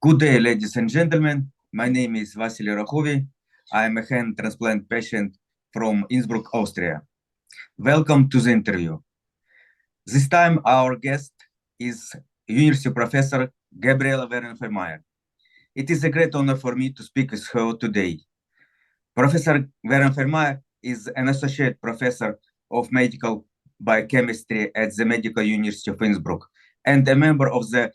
Good day, ladies and gentlemen. My name is Vasylyy Rohovyy. I am a hand transplant patient from Innsbruck, Austria. Welcome to the interview. This time our guest is University Professor Gabriele Werner-Felmayer. It is a great honor for me to speak with her today. Professor Werner-Felmayer is an associate professor of medical biochemistry at the Medical University of Innsbruck and a member of the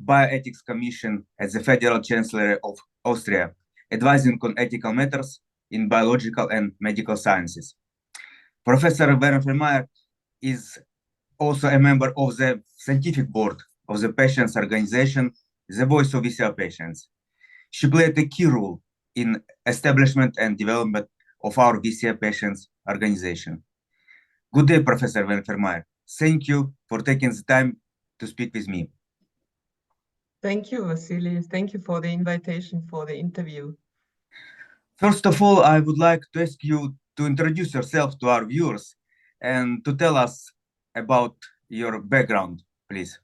Bioethics Commission at the Federal Chancellery of Austria, advising on ethical matters in biological and medical sciences. Professor Werner-Felmayer is also a member of the scientific board of the patients' organization, the Voice of VCR Patients. She played a key role in establishment and development of our VCR Patients organization. Good day, Professor Werner-Felmayer. Thank you for taking the time to speak with me. Thank you, Vasylyy. Thank you for the invitation for the interview. First of all, I would like to ask you to introduce yourself to our viewers and to tell us about your background, please.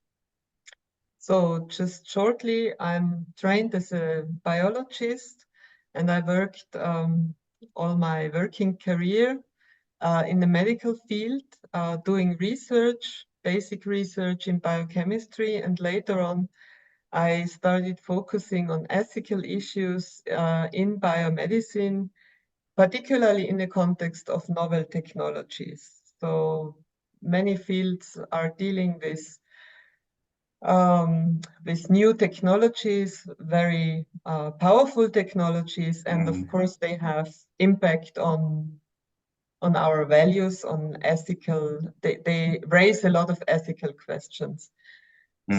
So just shortly, I'm trained as a biologist, and I worked all my working career in the medical field, doing research, basic research in biochemistry, and later on, I started focusing on ethical issues in biomedicine, particularly in the context of novel technologies. So many fields are dealing with new technologies, very powerful technologies, and of course they have impact on our values, on ethical. They raise a lot of ethical questions.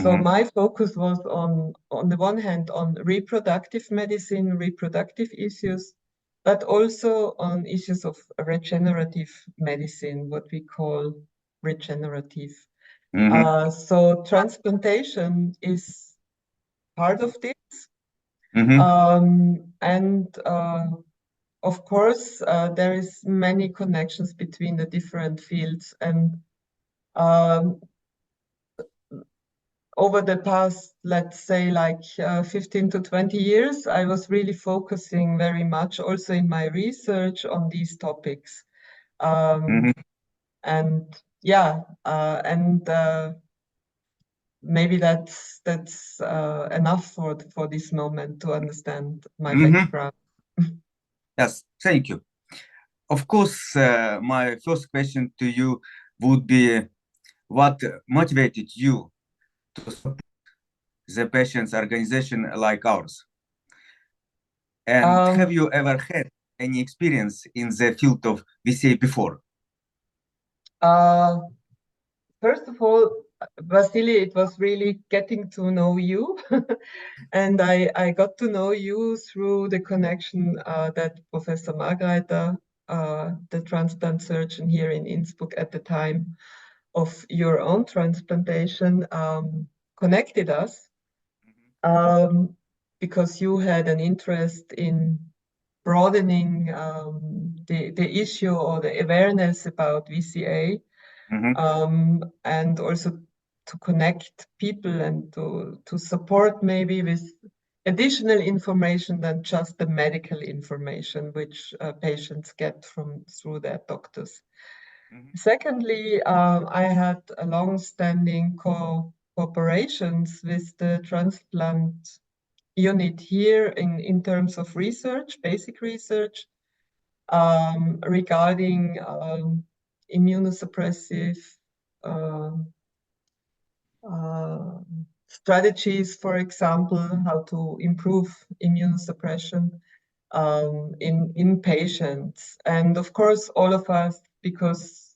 So my focus was on the one hand, on reproductive medicine, reproductive issues, but also on issues of regenerative medicine, what we call regenerative. So transplantation is part of this. And of course, there is many connections between the different fields. And over the past, let's say, like 15 to 20 years, I was really focusing very much also in my research on these topics. And yeah, maybe that's enough for this moment to understand my background. Yes, thank you. Of course, my first question to you would be, what motivated you to support the patients' organization like ours? And have you ever had any experience in the field of VCA before? First of all, Vasylyy, it was really getting to know you. And I got to know you through the connection that Professor Margreiter, the transplant surgeon here in Innsbruck at the time of your own transplantation, connected us because you had an interest in broadening the issue or the awareness about VCA. And also to connect people and to support maybe with additional information than just the medical information which patients get through their doctors. Secondly, I had a long-standing cooperations with the transplant unit here in terms of research, basic research, regarding immunosuppressive strategies, for example, how to improve immunosuppression in patients. And of course, all of us, because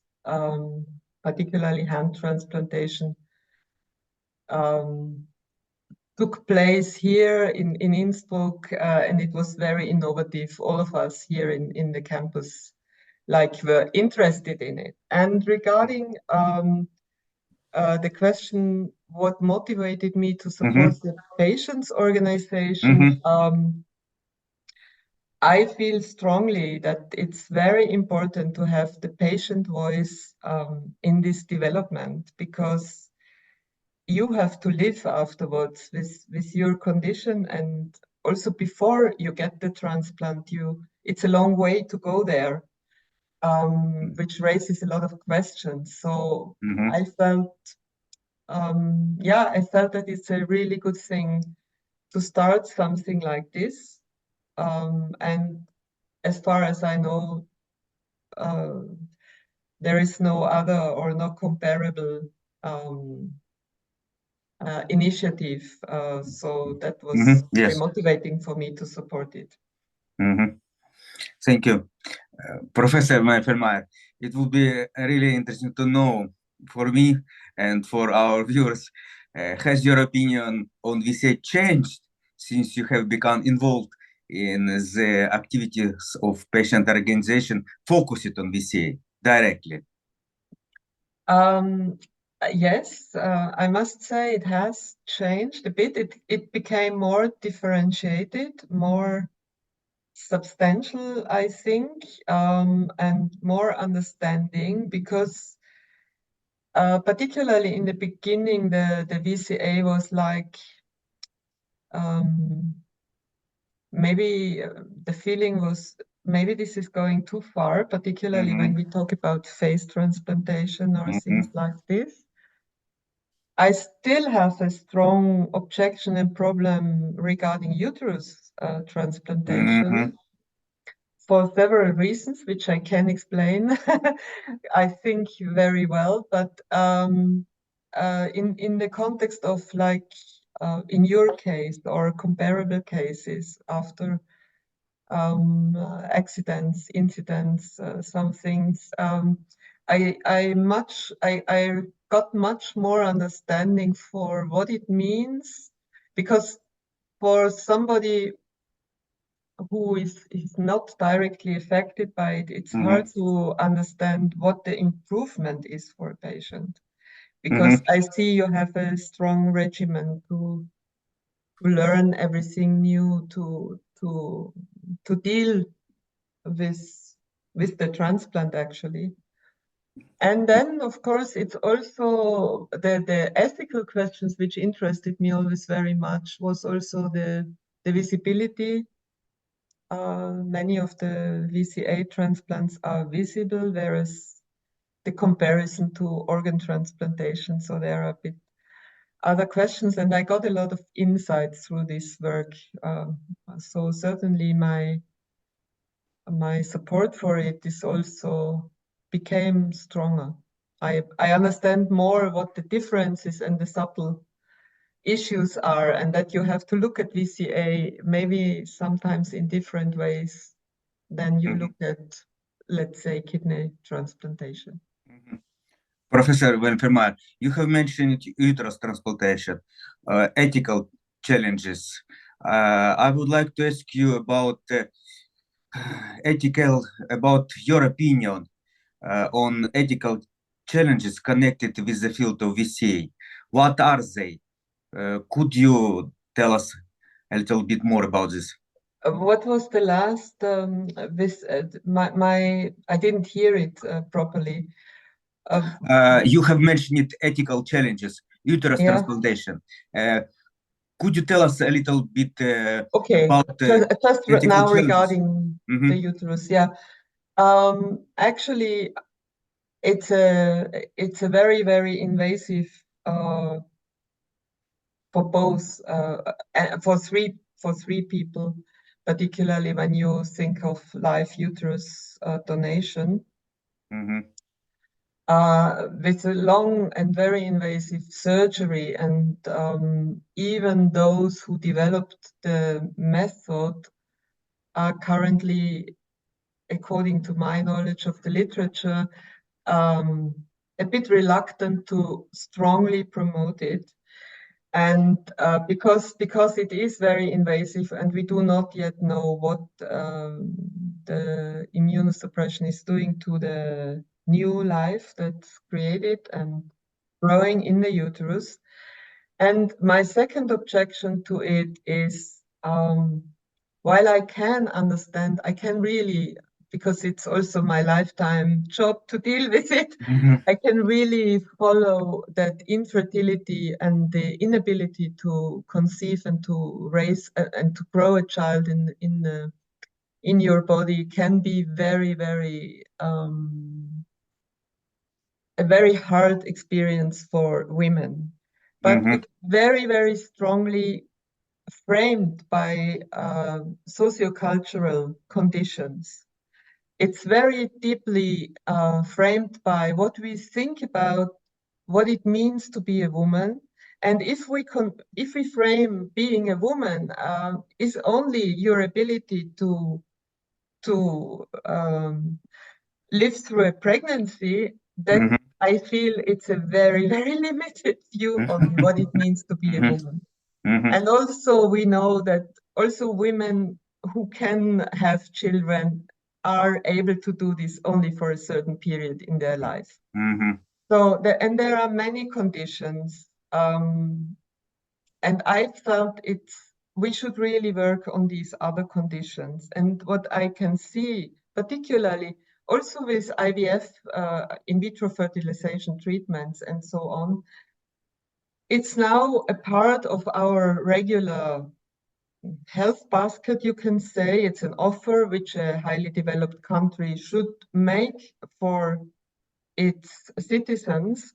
particularly hand transplantation took place here in Innsbruck, and it was very innovative. All of us here in the campus were interested in it. And regarding the question, what motivated me to support the patients' organization, I feel strongly that it's very important to have the patient voice in this development, because you have to live afterwards with your condition, and also before you get the transplant, it's a long way to go there, which raises a lot of questions. So I felt, I felt that it's a really good thing to start something like this. And as far as I know, there is no other or no comparable initiative. So that was very Yes. motivating for me to support it. Thank you. Professor Felmayer, it would be really interesting to know for me and for our viewers, has your opinion on VCA changed since you have become involved in the activities of patient organization focused on VCA directly? Yes, I must say it has changed a bit. It became more differentiated, more substantial, I think, and more understanding, because particularly in the beginning, the VCA was like, maybe the feeling was, maybe this is going too far, particularly when we talk about face transplantation or things like this. I still have a strong objection and problem regarding uterus transplantation for several reasons, which I can explain, I think, very well. But in the context of, like, in your case or comparable cases after accidents, incidents, some things, I got much more understanding for what it means, because for somebody who is not directly affected by it, it's hard to understand what the improvement is for a patient. Because I see you have a strong regimen to learn everything new, to deal with the transplant, actually. And then, of course, it's also the ethical questions which interested me always very much, was also the visibility. Many of the VCA transplants are visible, whereas the comparison to organ transplantation, so there are a bit other questions, and I got a lot of insights through this work. So certainly my support for it is also became stronger. I understand more what the differences and the subtle issues are, and that you have to look at VCA maybe sometimes in different ways than you look at, let's say, kidney transplantation. Professor Werner-Felmayer, you have mentioned uterus transplantation, ethical challenges. I would like to ask you about about your opinion on ethical challenges connected with the field of VCA. What are they? Could you tell us a little bit more about this? What was the last? I didn't hear it properly. You have mentioned ethical challenges, uterus transplantation. Could you tell us a little bit about just ethical now challenges? regarding the uterus? Yeah. Actually, it's a very, very invasive for both for three people, particularly when you think of live uterus donation. With a long and very invasive surgery, and even those who developed the method are currently, according to my knowledge of the literature, a bit reluctant to strongly promote it. And because it is very invasive, and we do not yet know what the immunosuppression is doing to the new life that's created and growing in the uterus. And my second objection to it is, while I can understand, I can really because it's also my lifetime job to deal with it, I can really follow that infertility and the inability to conceive and to raise and to grow a child in your body can be very, very a very hard experience for women. But it's very, very strongly framed by sociocultural conditions. It's very deeply framed by what we think about what it means to be a woman. And if we frame being a woman is only your ability to live through a pregnancy, that I feel it's a very, very limited view on what it means to be a woman. And also we know that also women who can have children are able to do this only for a certain period in their life. So and there are many conditions, and I felt we should really work on these other conditions. And what I can see, particularly also with IVF, in vitro fertilization treatments and so on, it's now a part of our regular health basket, you can say. It's an offer which a highly developed country should make for its citizens.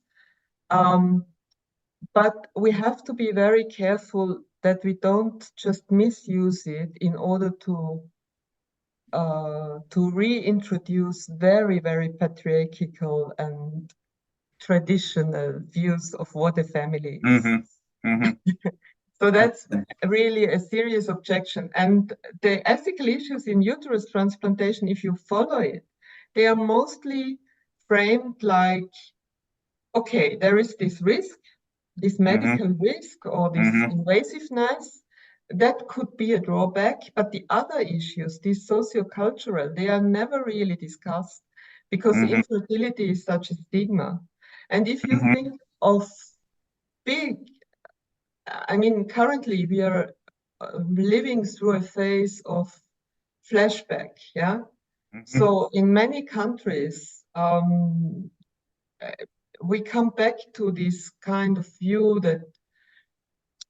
But we have to be very careful that we don't just misuse it in order to reintroduce very, very patriarchal and traditional views of what a family is. So that's really a serious objection. And the ethical issues in uterus transplantation, if you follow it, they are mostly framed like, okay, there is this risk, this medical risk or this invasiveness, that could be a drawback. But the other issues, these sociocultural, they are never really discussed because infertility is such a stigma. And if you think of currently we are living through a phase of flashback, yeah? So in many countries, we come back to this kind of view that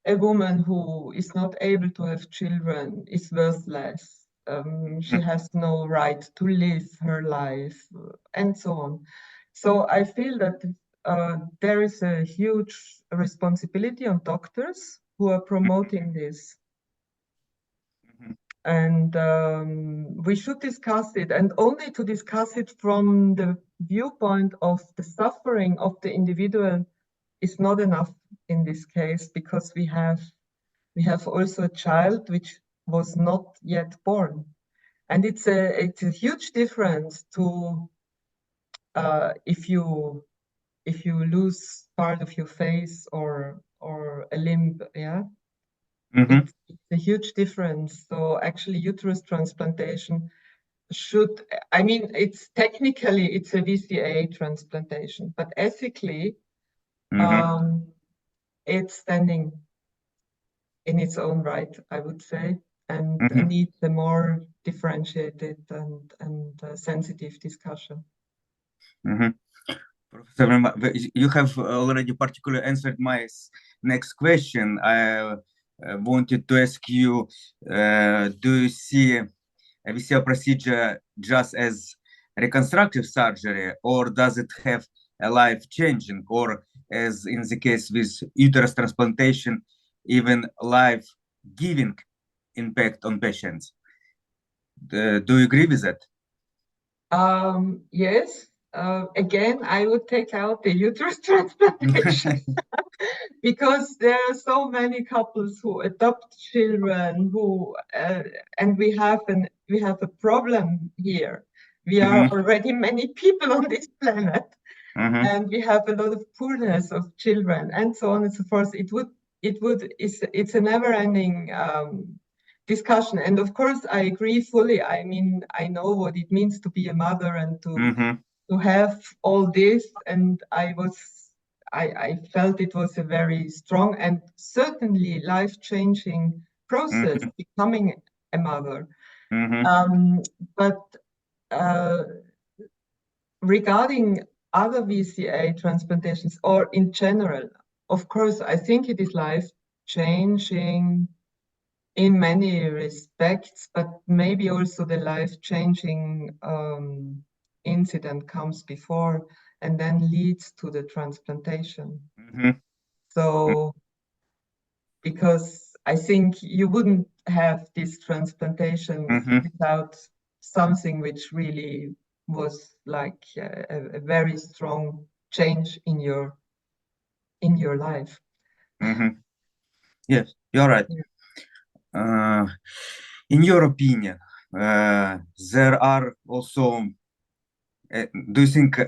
a woman who is not able to have children is worthless. She has no right to live her life, and so on. So I feel that there is a huge responsibility on doctors who are promoting this. And we should discuss it, and only to discuss it from the viewpoint of the suffering of the individual is not enough in this case, because we have also a child which was not yet born. And it's a huge difference to if you lose part of your face or a limb, yeah. It's a huge difference. So actually uterus transplantation should, it's technically it's a VCA transplantation, but ethically it's standing in its own right, I would say, and needs a more differentiated and sensitive discussion. Professor, you have already particularly answered my next question. I wanted to ask you, do you see a VCA procedure just as reconstructive surgery, or does it have a life-changing, or as in the case with uterus transplantation, even life-giving impact on patients? Do you agree with that? Yes. Again, I would take out the uterus transplantation because there are so many couples who adopt children who, and we have a problem here. We are already many people on this planet, and we have a lot of poorness of children, and so on and so forth. It's a never-ending discussion. And of course, I agree fully. I I know what it means to be a mother and to have all this. And I felt it was a very strong and certainly life-changing process, becoming a mother. But regarding other VCA transplantations, or in general, of course, I think it is life-changing in many respects, but maybe also the life-changing incident comes before and then leads to the transplantation. So, because I think you wouldn't have this transplantation without something which really was like a very strong change in your life. Yes, you're right. In your opinion, there are also, do you think,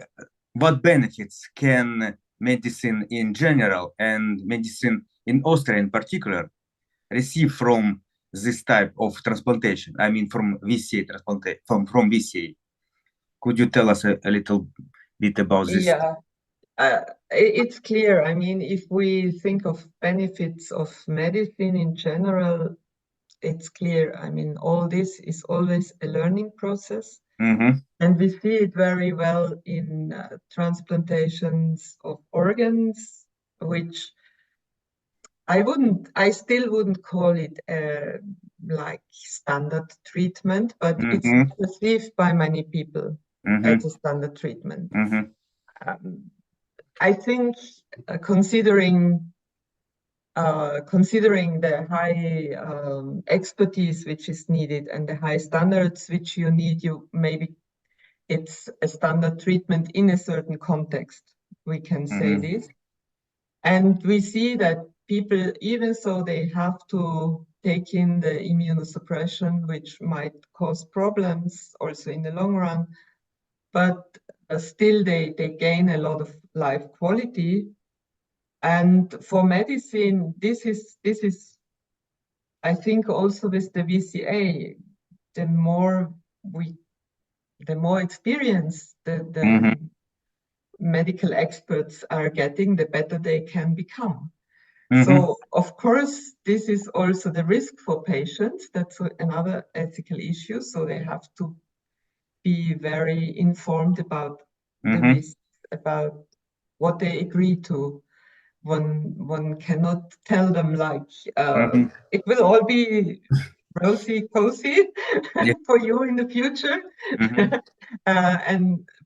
what benefits can medicine in general and medicine in Austria in particular receive from this type of transplantation? I mean, from VCA transplantation, from VCA. Could you tell us a little bit about this? Yeah, it's clear. I mean, if we think of benefits of medicine in general, it's clear. I mean, all this is always a learning process. And we see it very well in transplantations of organs, which I still wouldn't call it like standard treatment, but it's perceived by many people as a standard treatment. I think considering the high expertise which is needed and the high standards which you need, maybe it's a standard treatment in a certain context, we can say this. And we see that people, even so they have to take in the immunosuppression, which might cause problems also in the long run, but still they gain a lot of life quality. And for medicine, this is I think also with the VCA, the more experience the medical experts are getting, the better they can become. So, of course, this is also the risk for patients. That's another ethical issue. So they have to be very informed about the risks, about what they agree to. One cannot tell them like it will all be rosy cozy for you in the future.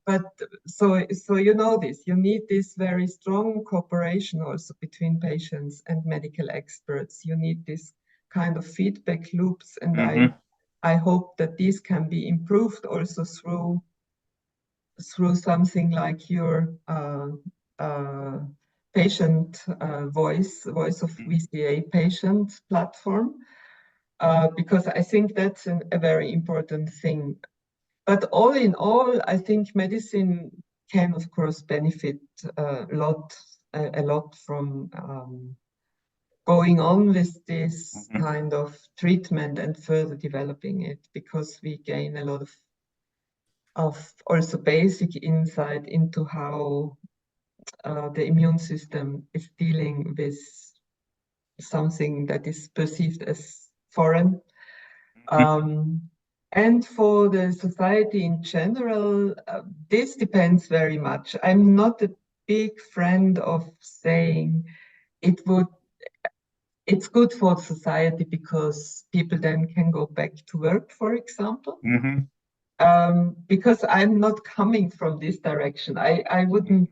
But so you know this, you need this very strong cooperation also between patients and medical experts. You need this kind of feedback loops, and I hope that these can be improved also through something like your patient voice of VCA patient platform, because I think that's a very important thing. But all in all, I think medicine can, of course, benefit a lot from going on with this kind of treatment and further developing it, because we gain a lot of also basic insight into how the immune system is dealing with something that is perceived as foreign. And for the society in general, this depends very much. I'm not a big friend of saying it's good for society because people then can go back to work, for example. Because I'm not coming from this direction. I wouldn't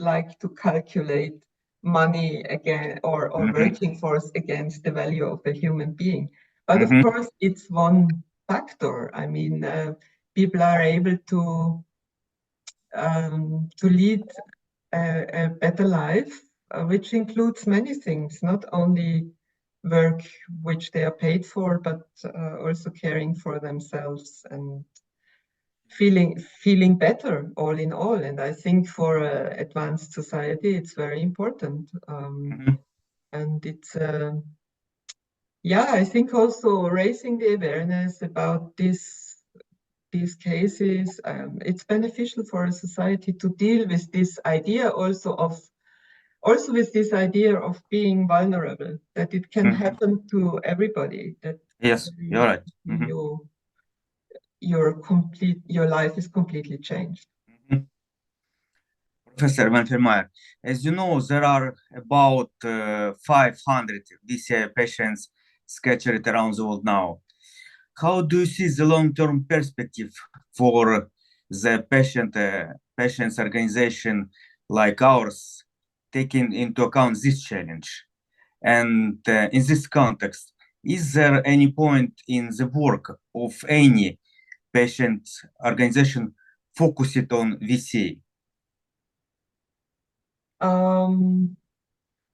like to calculate money again or working force against the value of a human being. But of course, it's one factor. I mean, people are able to lead a better life, which includes many things, not only work which they are paid for, but also caring for themselves and feeling better all in all. And I think for advanced society, it's very important. And it's I think also raising the awareness about these cases, it's beneficial for a society to deal with this idea also with this idea of being vulnerable, that it can happen to everybody. That yes, you're right. your life is completely changed. Professor Werner-Felmayer, as you know, there are about 500 VCI patients scattered around the world now. How do you see the long-term perspective for the patient's organization like ours, taking into account this challenge? And in this context, is there any point in the work of any patient organization focused on VCA?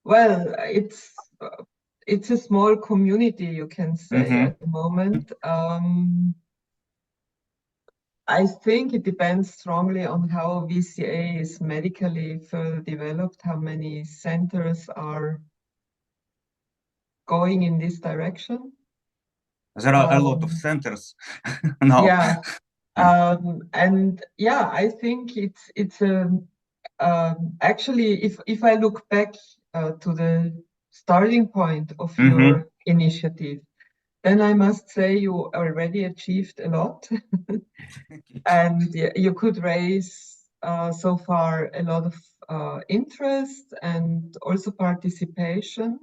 Well, it's a small community, you can say, at the moment. I think it depends strongly on how VCA is medically further developed, how many centers are going in this direction. There are a lot of centers now. Yeah, and yeah, I think it's actually if I look back to the starting point of your initiative, then I must say you already achieved a lot, and you could raise so far a lot of interest and also participation.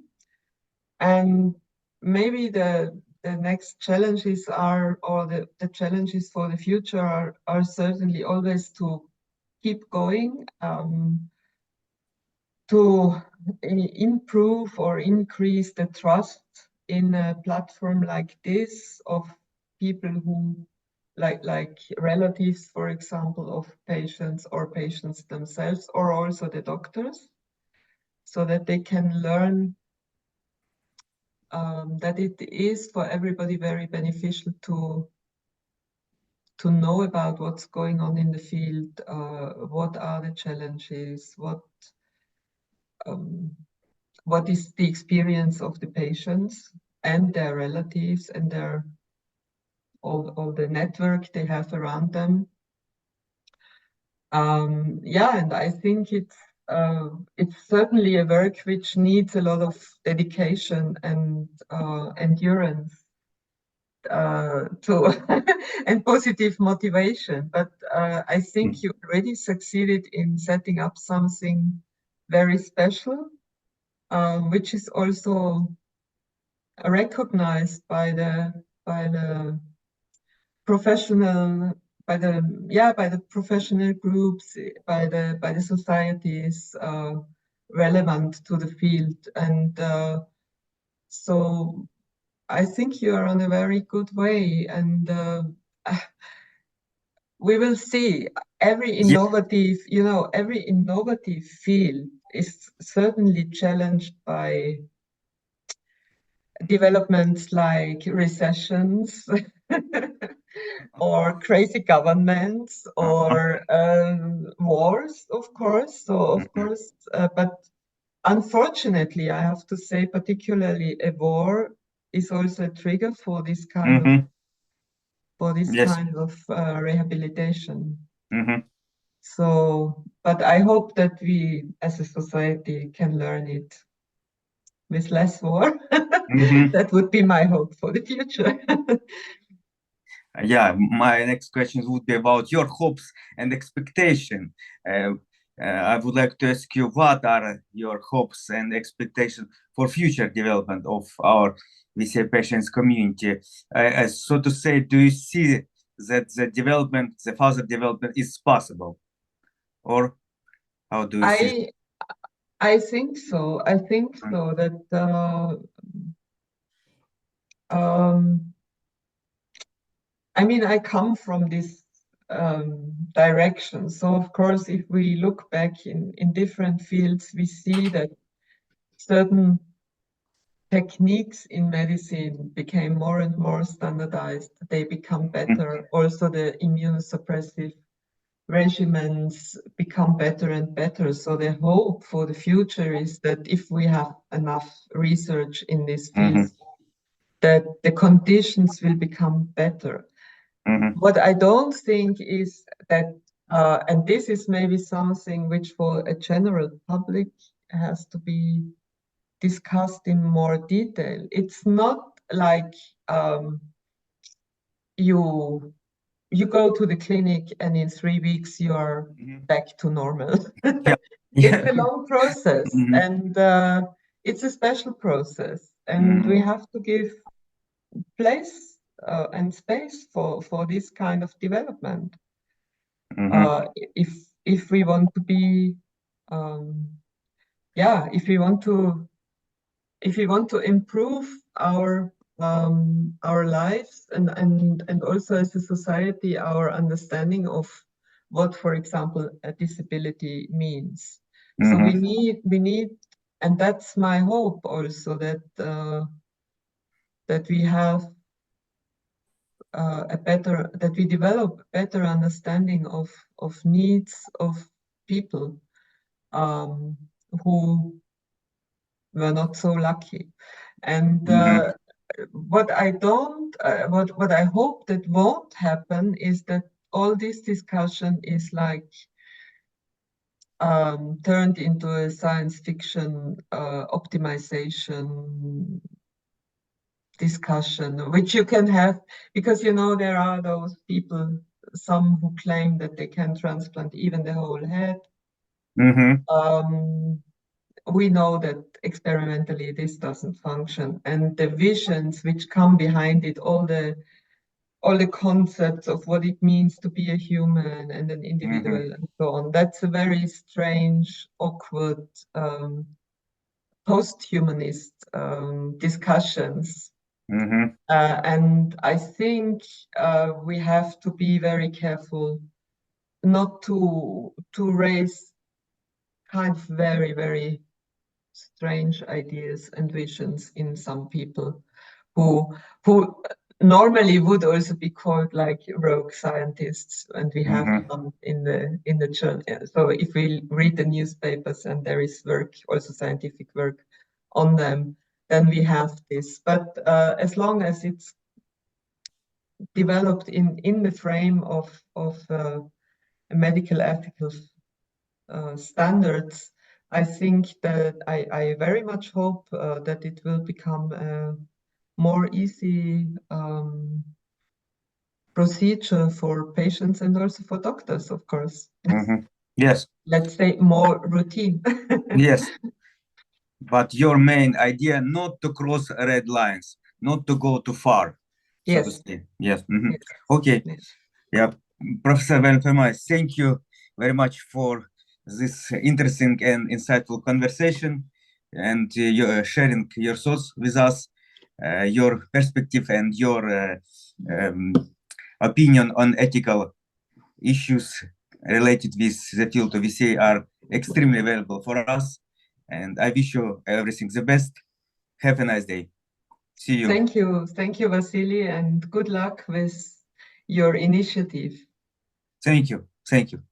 And maybe the next challenges are, or the challenges for the future are certainly always to keep going, to improve or increase the trust in a platform like this of people who like relatives, for example, of patients or patients themselves, or also the doctors, so that they can learn that it is for everybody very beneficial to know about what's going on in the field, what are the challenges, what is the experience of the patients and their relatives and their all the network they have around them. Yeah, and I think it's certainly a work which needs a lot of dedication and endurance to and positive motivation. But I think you already succeeded in setting up something very special, which is also recognized by the professional by the professional groups, by the societies relevant to the field, and so I think you are on a very good way, and we will see. Every innovative field is certainly challenged by developments like recessions or crazy governments or wars, of course. So, of course, but unfortunately, I have to say, particularly a war is also a trigger for this kind of rehabilitation. So, but I hope that we, as a society, can learn it with less war. That would be my hope for the future. Yeah, my next question would be about your hopes and expectation. I would like to ask you, what are your hopes and expectations for future development of our VCA patients community? So to say, do you see that the further development is possible? Or how do you see it? I think so. I think so that I mean, I come from this direction. So, of course, if we look back in different fields, we see that certain techniques in medicine became more and more standardized. They become better. Also, the immunosuppressive regimens become better and better. So the hope for the future is that if we have enough research in this field, that the conditions will become better. What I don't think is that, and this is maybe something which for a general public has to be discussed in more detail. It's not like you you go to the clinic and in 3 weeks you are back to normal. Yeah. It's a long process, Mhm. and it's a special process, and we Mhm. have to give place and space for this kind of development. Mhm. If we want to be, yeah, if we want to improve our lives and also as a society our understanding of what, for example, a disability means. So we Mhm. need, and that's my hope also, that we have that we develop better understanding of needs of people um, who were not so lucky. And Mhm. what I hope that won't happen is that all this discussion is like turned into a science fiction optimization discussion, which you can have, because there are those people, some who claim that they can transplant even the whole head. Mhm. We know that experimentally this doesn't function, and the visions which come behind it, all the concepts of what it means to be a human and an individual Mhm. and so on, that's a very strange, awkward, post-humanist discussions. Mhm. And I think we have to be very careful not to raise kind of very, very strange ideas and visions in some people who normally would also be called like rogue scientists, and we have Mhm. some in the journal. So if we read the newspapers and there is work, also scientific work on them, then we have this. But as long as it's developed in the frame of medical ethical standards, I think that I very much hope that it will become a more easy procedure for patients and also for doctors, of course. Mhm. Yes. Let's say more routine. Yes. But your main idea not to cross red lines, not to go too far, so to Yes, say. Yes. Mhm. yes, Okay. yes. Yeah. Professor Werner-Felmayer, thank you very much for this interesting and insightful conversation, and your sharing your thoughts with us, your perspective and your um, opinion on ethical issues related with the field of VCA are extremely valuable for us. And I wish you everything the best. Have a nice day. See you. Thank you, Vasylyy, and good luck with your initiative. Thank you. Thank you.